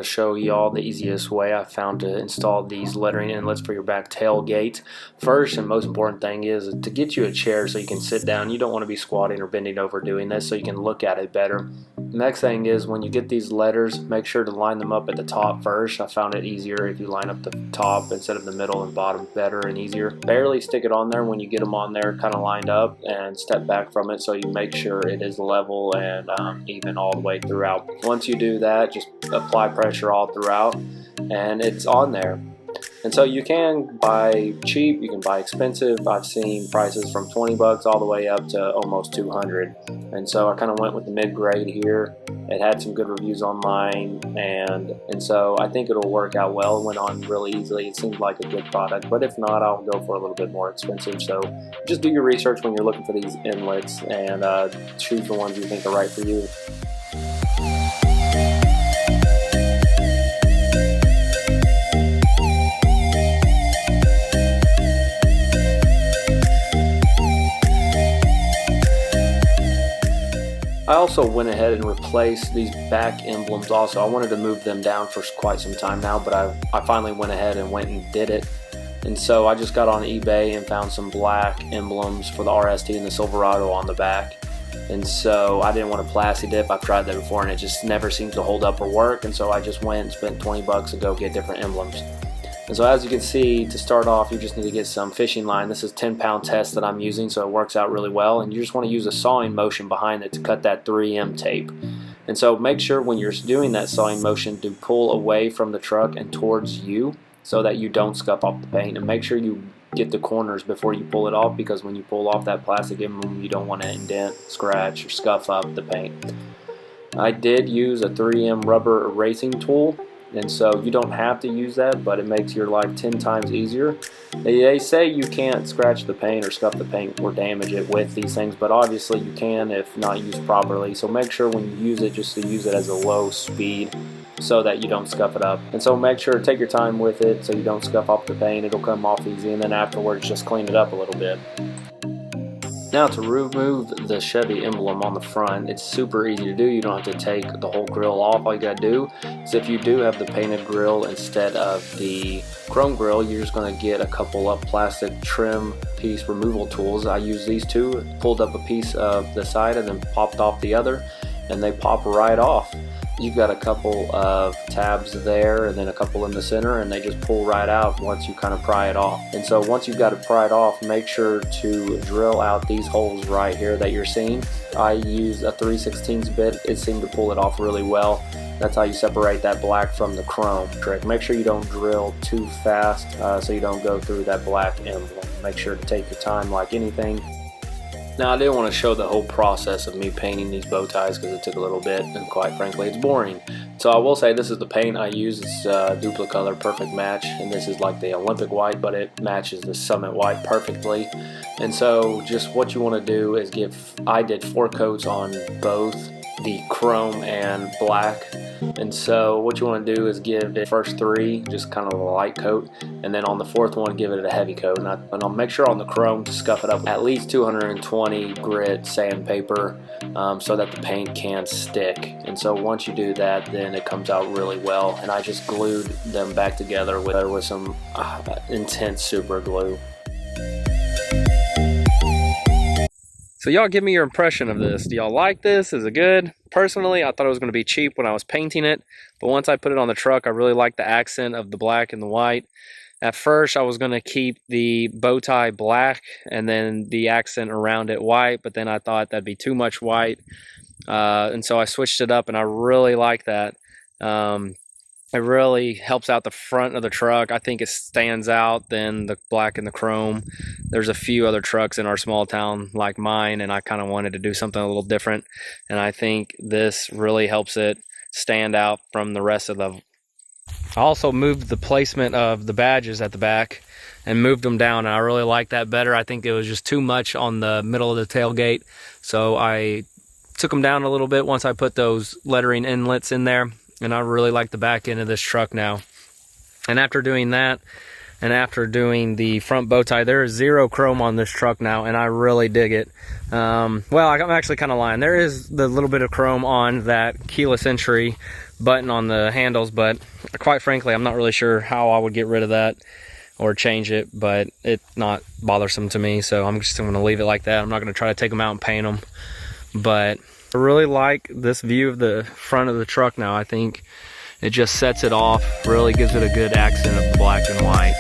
to show y'all the easiest way I found to install these lettering inlets for your back tailgate. First and most important thing is to get you a chair so you can sit down. You don't want to be squatting or bending over doing this, so you can look at it better. Next thing is, when you get these letters, make sure to line them up at the top first. I found it easier if you line up the top instead of the middle and bottom, better and easier. Barely stick it on there when you get them on there kind of lined up, and step back from it so you make sure it is level and even all the way throughout. Once you do that, just apply pressure all throughout and it's on there. And so you can buy cheap, you can buy expensive. I've seen prices from 20 bucks all the way up to almost 200. And so I kind of went with the mid-grade here. It had some good reviews online, and so I think it'll work out well. It went on really easily. It seemed like a good product, but if not, I'll go for a little bit more expensive. So just do your research when you're looking for these inlets, and choose the ones you think are right for you. I also went ahead and replaced these back emblems also. I wanted to move them down for quite some time now, but I finally went ahead and went and did it. And so I just got on eBay and found some black emblems for the RST and the Silverado on the back. And so I didn't want to plasti dip. I've tried that before and it just never seems to hold up or work. And so I just went and spent 20 bucks to go get different emblems. And so as you can see, to start off, you just need to get some fishing line. This is 10-pound test that I'm using, so it works out really well. And you just want to use a sawing motion behind it to cut that 3M tape. And so make sure when you're doing that sawing motion to pull away from the truck and towards you so that you don't scuff off the paint. And make sure you get the corners before you pull it off, because when you pull off that plastic emblem, you don't want to indent, scratch, or scuff up the paint. I did use a 3M rubber erasing tool. And so you don't have to use that, but it makes your life 10 times easier. They say you can't scratch the paint or scuff the paint or damage it with these things, but obviously you can if not used properly. So make sure when you use it, just to use it as a low speed so that you don't scuff it up. And so make sure to take your time with it so you don't scuff off the paint. It'll come off easy, and then afterwards just clean it up a little bit. Now, to remove the Chevy emblem on the front, it's super easy to do. You don't have to take the whole grill off. All you gotta do is, if you do have the painted grill instead of the chrome grill, you're just gonna get a couple of plastic trim piece removal tools. I use these two, pulled up a piece of the side and then popped off the other, and they pop right off. You've got a couple of tabs there and then a couple in the center, and they just pull right out once you kind of pry it off. And so once you've got it pried off, make sure to drill out these holes right here that you're seeing. I use a 3/16 bit. It seemed to pull it off really well. That's how you separate that black from the chrome trick. Make sure you don't drill too fast so you don't go through that black emblem. Make sure to take your time like anything. Now, I didn't want to show the whole process of me painting these bow ties because it took a little bit, and quite frankly it's boring. So I will say this is the paint I use. It's Duplicolor Perfect Match, and this is like the Olympic white, but it matches the Summit white perfectly. And so just what you want to do is I did 4 coats on both the chrome and black. And so what you want to do is give the first 3 just kind of a light coat, and then on the 4th one give it a heavy coat. And I'll make sure on the chrome to scuff it up at least 220 grit sandpaper so that the paint can stick. And so once you do that, then it comes out really well. And I just glued them back together with some intense super glue. So y'all give me your impression of this. Do y'all like this? Is it good? Personally, I thought it was going to be cheap when I was painting it, but once I put it on the truck, I really like the accent of the black and the white. At first, I was going to keep the bow tie black and then the accent around it white, but then I thought that'd be too much white, and so I switched it up, and I really like that. It really helps out the front of the truck. I think it stands out than the black and the chrome. There's a few other trucks in our small town like mine, and I kind of wanted to do something a little different. And I think this really helps it stand out from the rest of the... I also moved the placement of the badges at the back and moved them down, and I really like that better. I think it was just too much on the middle of the tailgate, so I took them down a little bit once I put those lettering inlets in there. And I really like the back end of this truck now. And after doing that, And after doing the front bow tie, there is zero chrome on this truck now, and I really dig it. Well, I'm actually kind of lying. There is the little bit of chrome on that keyless entry button on the handles, but quite frankly, I'm not really sure how I would get rid of that or change it, but it's not bothersome to me, so I'm just going to leave it like that. I'm not going to try to take them out and paint them, but I really like this view of the front of the truck now. I think it just sets it off, really gives it a good accent of black and white.